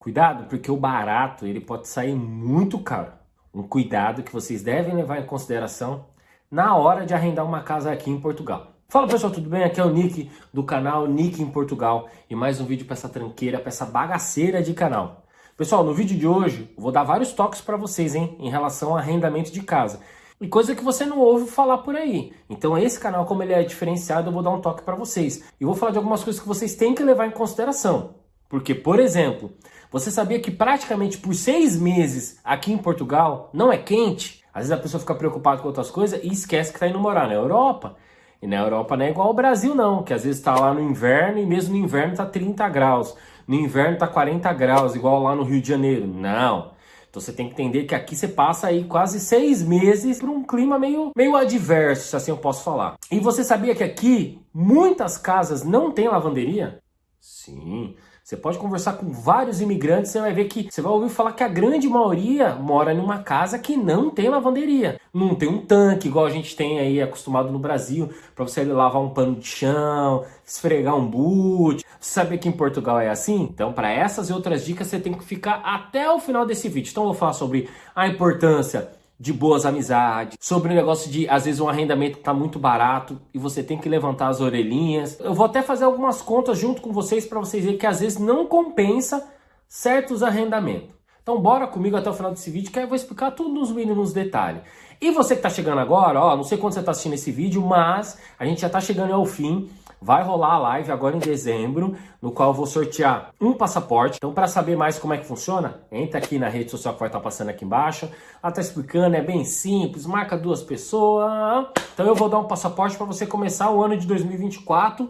Cuidado, porque o barato ele pode sair muito caro. Um cuidado que vocês devem levar em consideração na hora de arrendar uma casa aqui em Portugal. Fala pessoal, tudo bem? Aqui é o Nick do canal Nick em Portugal e mais um vídeo para essa tranqueira, para essa bagaceira de canal. Pessoal, no vídeo de hoje eu vou dar vários toques para vocês, em relação ao arrendamento de casa. E coisa que você não ouve falar por aí. Então esse canal, como ele é diferenciado, eu vou dar um toque para vocês. E vou falar de algumas coisas que vocês têm que levar em consideração. Porque, por exemplo, você sabia que praticamente por 6 meses aqui em Portugal não é quente? Às vezes a pessoa fica preocupada com outras coisas e esquece que está indo morar na Europa. E na Europa não é igual ao Brasil não, que às vezes está lá no inverno e mesmo no inverno está 30 graus. No inverno está 40 graus, igual lá no Rio de Janeiro. Não. Então você tem que entender que aqui você passa aí quase 6 meses por um clima meio adverso, se assim eu posso falar. E você sabia que aqui muitas casas não têm lavanderia? Sim. Você pode conversar com vários imigrantes, você vai ver que você vai ouvir falar que a grande maioria mora numa casa que não tem lavanderia. Não tem um tanque, igual a gente tem aí acostumado no Brasil, para você lavar um pano de chão, esfregar um boot. Você sabia que em Portugal é assim? Então, para essas e outras dicas, você tem que ficar até o final desse vídeo. Então, eu vou falar sobre a importância de boas amizades, sobre o negócio de, às vezes, um arrendamento que tá muito barato e você tem que levantar as orelhinhas. Eu vou até fazer algumas contas junto com vocês para vocês verem que às vezes não compensa certos arrendamentos. Então bora comigo até o final desse vídeo que aí eu vou explicar tudo nos mínimos detalhes. E você que tá chegando agora, ó, não sei quando você tá assistindo esse vídeo, mas a gente já tá chegando ao fim. Vai rolar a live agora em dezembro, no qual eu vou sortear um passaporte. Então, para saber mais como é que funciona, entra aqui na rede social que vai estar passando aqui embaixo. Ela tá explicando, é bem simples, marca 2 pessoas. Então, eu vou dar um passaporte para você começar o ano de 2024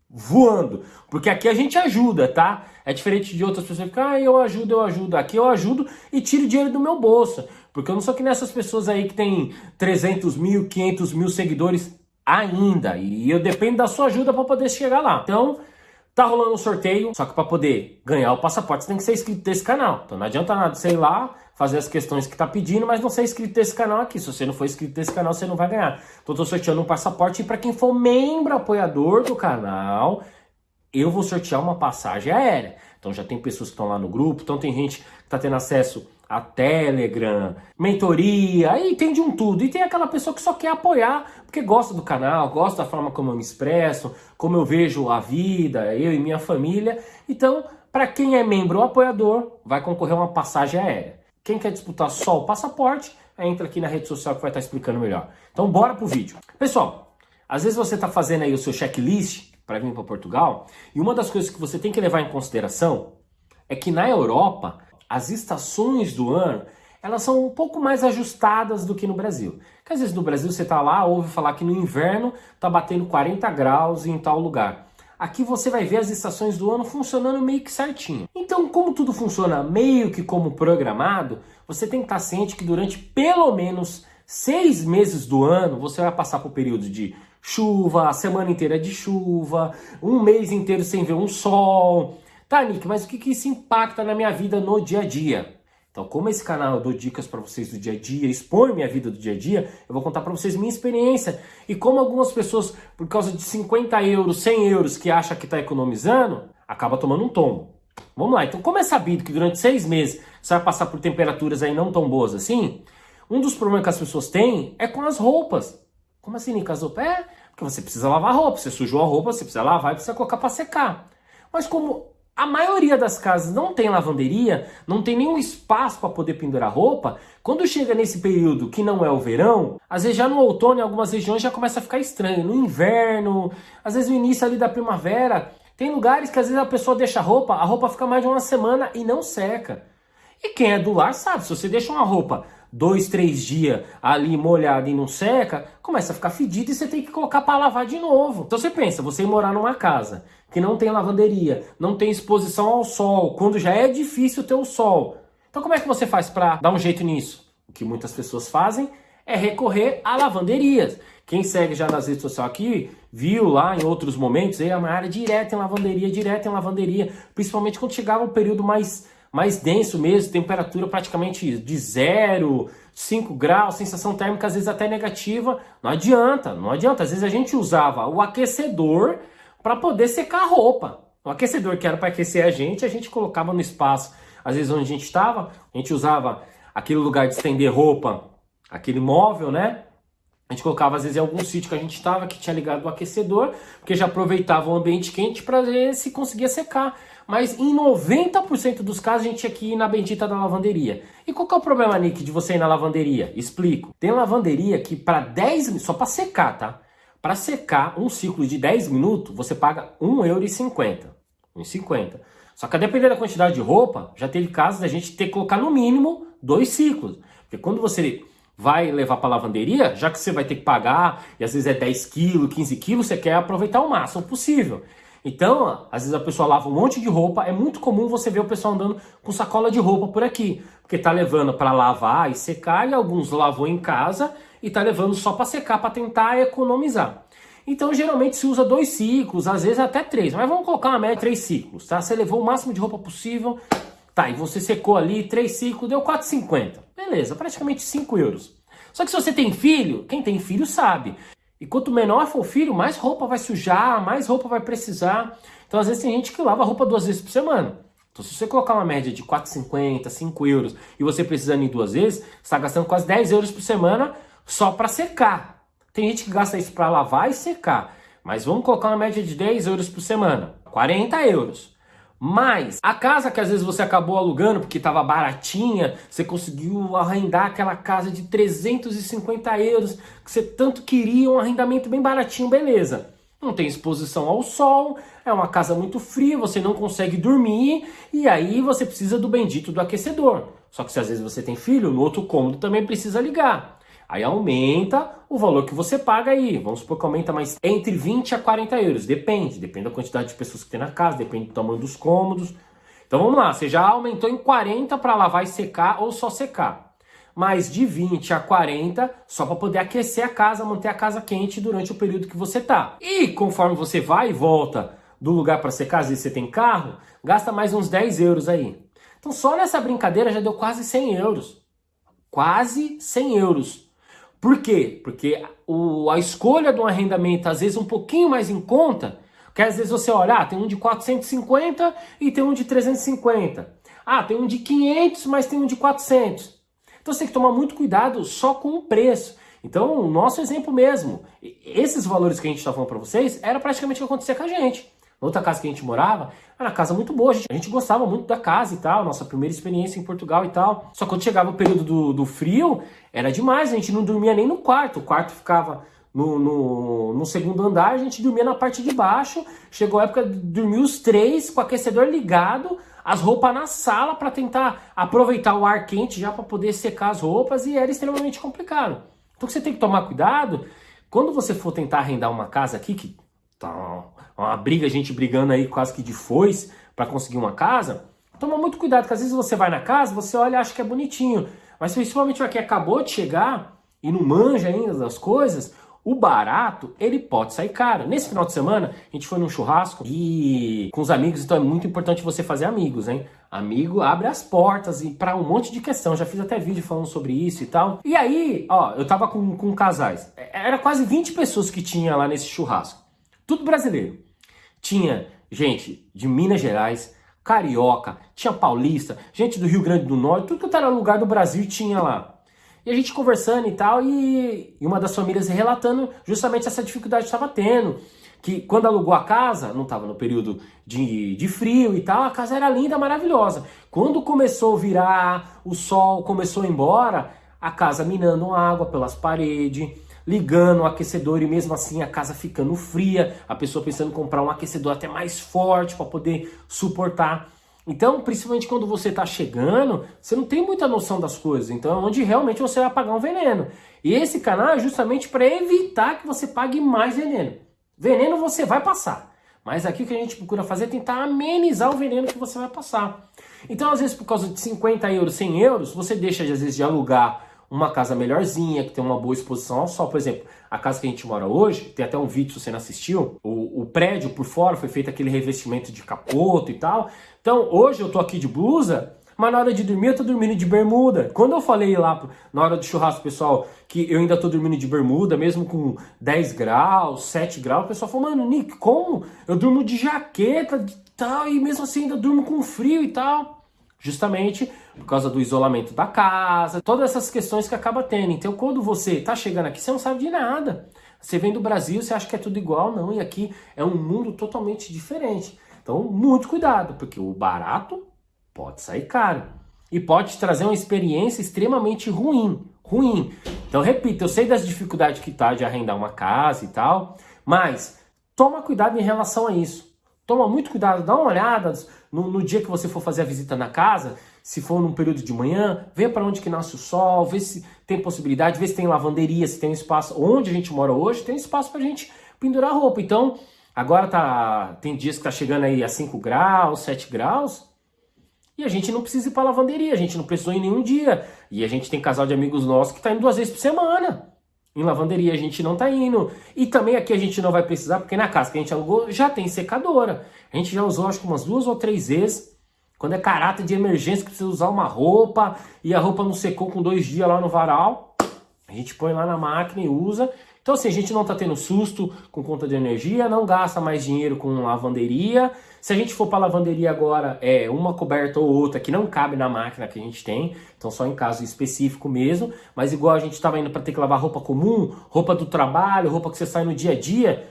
voando. Porque aqui a gente ajuda, tá? É diferente de outras pessoas que ficam, eu ajudo. Aqui eu ajudo e tiro dinheiro do meu bolso. Porque eu não sou que nessas pessoas aí que tem 300 mil, 500 mil seguidores ainda, e eu dependo da sua ajuda para poder chegar lá. Então, tá rolando um sorteio, só que para poder ganhar o passaporte você tem que ser inscrito nesse canal. Então não adianta nada, sei lá, fazer as questões que tá pedindo, mas não ser inscrito nesse canal aqui. Se você não for inscrito nesse canal, você não vai ganhar. Então eu tô sorteando um passaporte e para quem for membro apoiador do canal, eu vou sortear uma passagem aérea. Então já tem pessoas que estão lá no grupo, então tem gente que tá tendo acesso a Telegram, mentoria, aí tem de um tudo. E tem aquela pessoa que só quer apoiar, porque gosta do canal, gosta da forma como eu me expresso, como eu vejo a vida, eu e minha família. Então, para quem é membro ou apoiador, vai concorrer a uma passagem aérea. Quem quer disputar só o passaporte, entra aqui na rede social que vai estar explicando melhor. Então, bora pro vídeo. Pessoal, às vezes você está fazendo aí o seu checklist para vir para Portugal, e uma das coisas que você tem que levar em consideração é que na Europa, as estações do ano, elas são um pouco mais ajustadas do que no Brasil. Porque às vezes no Brasil você tá lá, ouve falar que no inverno tá batendo 40 graus em tal lugar. Aqui você vai ver as estações do ano funcionando meio que certinho. Então, como tudo funciona meio que como programado, você tem que estar ciente que durante pelo menos 6 meses do ano, você vai passar por período de chuva, a semana inteira de chuva, um mês inteiro sem ver um sol. Tá, Nick, mas o que isso impacta na minha vida no dia a dia? Então, como esse canal eu dou dicas para vocês do dia a dia, expõe minha vida do dia a dia, eu vou contar para vocês minha experiência. E como algumas pessoas, por causa de 50 euros, 100 euros, que acham que está economizando, acaba tomando um tombo. Vamos lá, então como é sabido que durante 6 meses você vai passar por temperaturas aí não tão boas assim, um dos problemas que as pessoas têm é com as roupas. Como assim, Nick, as roupas? É, porque você precisa lavar a roupa, você sujou a roupa, você precisa lavar e precisa colocar para secar. Mas como a maioria das casas não tem lavanderia, não tem nenhum espaço para poder pendurar roupa, quando chega nesse período que não é o verão, às vezes já no outono em algumas regiões já começa a ficar estranho. No inverno, às vezes no início ali da primavera, tem lugares que às vezes a pessoa deixa a roupa fica mais de uma semana e não seca. E quem é do lar sabe, se você deixa uma roupa 2, 3 dias ali molhada e não seca, começa a ficar fedida e você tem que colocar para lavar de novo. Então você pensa, você ir morar numa casa que não tem lavanderia, não tem exposição ao sol, quando já é difícil ter o sol. Então como é que você faz para dar um jeito nisso? O que muitas pessoas fazem é recorrer a lavanderias. Quem segue já nas redes sociais aqui, viu lá em outros momentos, aí uma área direto em lavanderia, principalmente quando chegava o período mais denso mesmo, temperatura praticamente de 0, 5 graus, sensação térmica às vezes até negativa. Não adianta. Às vezes a gente usava o aquecedor para poder secar a roupa. O aquecedor que era para aquecer a gente colocava no espaço às vezes onde a gente estava, a gente usava aquele lugar de estender roupa, aquele móvel, né? A gente colocava às vezes em algum sítio que a gente estava, que tinha ligado o aquecedor, porque já aproveitava o ambiente quente para ver se conseguia secar. Mas em 90% dos casos a gente tinha que ir na bendita da lavanderia. E qual que é o problema, Nick, de você ir na lavanderia? Explico. Tem lavanderia que para 10 minutos, só para secar, tá? Para secar um ciclo de 10 minutos, você paga R$1,50. R$1,50. Só que a depender da quantidade de roupa, já teve casos da gente ter que colocar no mínimo 2 ciclos. Porque quando você vai levar para lavanderia, já que você vai ter que pagar, e às vezes é 10 quilos, 15 quilos, você quer aproveitar o máximo possível. Então, às vezes a pessoa lava um monte de roupa, é muito comum você ver o pessoal andando com sacola de roupa por aqui, porque tá levando para lavar e secar, e alguns lavou em casa e tá levando só para secar, para tentar economizar. Então, geralmente se usa 2 ciclos, às vezes até 3, mas vamos colocar uma média de 3 ciclos, tá? Você levou o máximo de roupa possível, tá, e você secou ali 3 ciclos, deu R$4,50. Beleza, praticamente €5. Só que se você tem filho, quem tem filho sabe. E quanto menor for o filho, mais roupa vai sujar, mais roupa vai precisar. Então, às vezes, tem gente que lava roupa 2 vezes por semana. Então, se você colocar uma média de R$4,50, €5, e você precisando ir 2 vezes, você está gastando quase €10 por semana só para secar. Tem gente que gasta isso para lavar e secar. Mas vamos colocar uma média de €10 por semana. €40. Mas a casa que às vezes você acabou alugando porque estava baratinha, você conseguiu arrendar aquela casa de €350 que você tanto queria, um arrendamento bem baratinho, beleza. Não tem exposição ao sol, é uma casa muito fria, você não consegue dormir e aí você precisa do bendito do aquecedor. Só que se às vezes você tem filho, no outro cômodo também precisa ligar. Aí aumenta o valor que você paga aí. Vamos supor que aumenta mais entre 20 a €40. Depende da quantidade de pessoas que tem na casa, depende do tamanho dos cômodos. Então vamos lá, você já aumentou em 40 para lavar e secar ou só secar. Mais de 20 a 40 só para poder aquecer a casa, manter a casa quente durante o período que você tá. E conforme você vai e volta do lugar para secar, às vezes você tem carro, gasta mais uns €10 aí. Então só nessa brincadeira já deu quase €100. Quase €100. Por quê? Porque a escolha de um arrendamento, às vezes um pouquinho mais em conta, que às vezes você olha, tem um de 450 e tem um de 350. Tem um de 500, mas tem um de 400. Então você tem que tomar muito cuidado só com o preço. Então, o nosso exemplo mesmo, esses valores que a gente está falando para vocês, era praticamente o que acontecia com a gente. Na outra casa que a gente morava, era uma casa muito boa, a gente gostava muito da casa e tal, nossa primeira experiência em Portugal e tal. Só que quando chegava o período do frio, era demais, a gente não dormia nem no quarto. O quarto ficava no segundo andar, a gente dormia na parte de baixo. Chegou a época de dormir os 3 com o aquecedor ligado, as roupas na sala para tentar aproveitar o ar quente já para poder secar as roupas, e era extremamente complicado. Então você tem que tomar cuidado quando você for tentar arrendar uma casa aqui, que tá uma briga, a gente brigando aí quase que de foice para conseguir uma casa. Toma muito cuidado, porque às vezes você vai na casa, você olha e acha que é bonitinho, mas principalmente para quem acabou de chegar e não manja ainda das coisas, o barato, ele pode sair caro. Nesse final de semana, a gente foi num churrasco e com os amigos, então é muito importante você fazer amigos, hein? Amigo abre as portas e para um monte de questão. Já fiz até vídeo falando sobre isso e tal. E aí, eu tava com casais. Era quase 20 pessoas que tinha lá nesse churrasco. Tudo brasileiro. Tinha gente de Minas Gerais, carioca, tinha paulista, gente do Rio Grande do Norte, tudo que era lugar do Brasil tinha lá. E a gente conversando e tal, e uma das famílias relatando justamente essa dificuldade que estava tendo. Que quando alugou a casa, não estava no período de frio e tal, a casa era linda, maravilhosa. Quando começou a virar, o sol começou a ir embora, a casa minando água pelas paredes, ligando o aquecedor e mesmo assim a casa ficando fria, a pessoa pensando em comprar um aquecedor até mais forte para poder suportar. Então, principalmente quando você está chegando, você não tem muita noção das coisas. Então é onde realmente você vai pagar um veneno. E esse canal é justamente para evitar que você pague mais veneno. Veneno você vai passar. Mas aqui o que a gente procura fazer é tentar amenizar o veneno que você vai passar. Então, às vezes, por causa de 50 euros, 100 euros, você deixa, às vezes, de alugar uma casa melhorzinha, que tem uma boa exposição ao sol. Por exemplo, a casa que a gente mora hoje, tem até um vídeo se você não assistiu, o prédio por fora foi feito aquele revestimento de capoto e tal. Então, hoje eu tô aqui de blusa, mas na hora de dormir eu tô dormindo de bermuda. Quando eu falei lá na hora do churrasco, pessoal, que eu ainda tô dormindo de bermuda, mesmo com 10 graus, 7 graus, o pessoal falou, mano, Nick, como? Eu durmo de jaqueta e tal, e mesmo assim ainda durmo com frio e tal. Justamente por causa do isolamento da casa, todas essas questões que acaba tendo. Então, quando você tá chegando aqui, você não sabe de nada. Você vem do Brasil, você acha que é tudo igual, não. E aqui é um mundo totalmente diferente. Então, muito cuidado, porque o barato pode sair caro. E pode te trazer uma experiência extremamente ruim. Então, repito, eu sei das dificuldades que tá de arrendar uma casa e tal, mas toma cuidado em relação a isso. Toma muito cuidado, dá uma olhada no dia que você for fazer a visita na casa, se for num período de manhã, vê para onde que nasce o sol, vê se tem possibilidade, vê se tem lavanderia, se tem um espaço. Onde a gente mora hoje, tem espaço pra gente pendurar roupa. Então, agora tem dias que tá chegando aí a 5 graus, 7 graus, e a gente não precisa ir pra lavanderia, a gente não precisou ir nenhum dia. E a gente tem casal de amigos nossos que tá indo 2 vezes por semana. Em lavanderia a gente não tá indo. E também aqui a gente não vai precisar, porque na casa que a gente alugou já tem secadora. A gente já usou acho que umas 2 ou 3 vezes. Quando é caráter de emergência que precisa usar uma roupa e a roupa não secou com 2 dias lá no varal, a gente põe lá na máquina e usa. Então assim, a gente não tá tendo susto com conta de energia, não gasta mais dinheiro com lavanderia. Se a gente for para lavanderia agora, é uma coberta ou outra que não cabe na máquina que a gente tem, então só em caso específico mesmo, mas igual a gente estava indo para ter que lavar roupa comum, roupa do trabalho, roupa que você sai no dia a dia,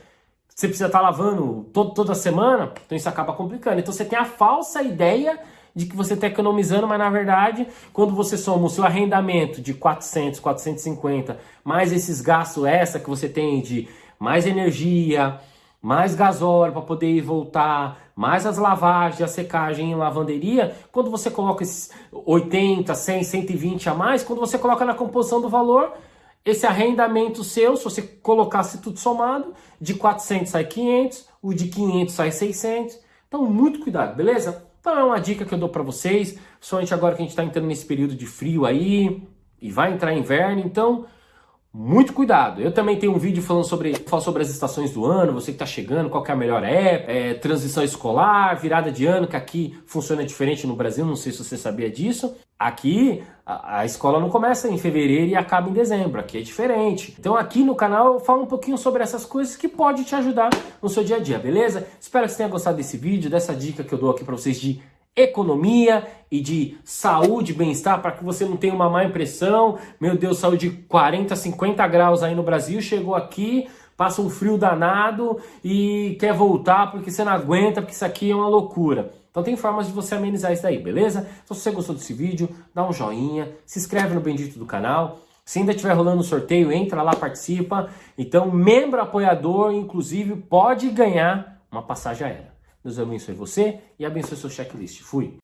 você precisa estar lavando toda semana, então isso acaba complicando. Então você tem a falsa ideia de que você está economizando, mas na verdade, quando você soma o seu arrendamento de 400, 450, mais esses gastos extra que você tem de mais energia, mais gasóleo para poder ir e voltar, mais as lavagens, a secagem em lavanderia, quando você coloca esses 80, 100, 120 a mais, quando você coloca na composição do valor, esse arrendamento seu, se você colocasse tudo somado, de 400 sai 500, o de 500 sai 600. Então, muito cuidado, beleza? Então, é uma dica que eu dou para vocês, somente agora que a gente está entrando nesse período de frio aí, e vai entrar inverno, então, muito cuidado. Eu também tenho um vídeo falando sobre as estações do ano, você que está chegando, qual que é a melhor época, transição escolar, virada de ano, que aqui funciona diferente no Brasil, não sei se você sabia disso. Aqui, a escola não começa em fevereiro e acaba em dezembro, aqui é diferente. Então aqui no canal eu falo um pouquinho sobre essas coisas que pode te ajudar no seu dia a dia, beleza? Espero que você tenha gostado desse vídeo, dessa dica que eu dou aqui para vocês de economia e de saúde e bem-estar, para que você não tenha uma má impressão. Meu Deus, saiu de 40, 50 graus aí no Brasil, chegou aqui, passa um frio danado e quer voltar porque você não aguenta, porque isso aqui é uma loucura. Então tem formas de você amenizar isso daí, beleza? Então se você gostou desse vídeo, dá um joinha, se inscreve no Bendito do canal. Se ainda estiver rolando o sorteio, entra lá, participa. Então, membro apoiador, inclusive, pode ganhar uma passagem aérea. Deus abençoe você e abençoe seu checklist. Fui!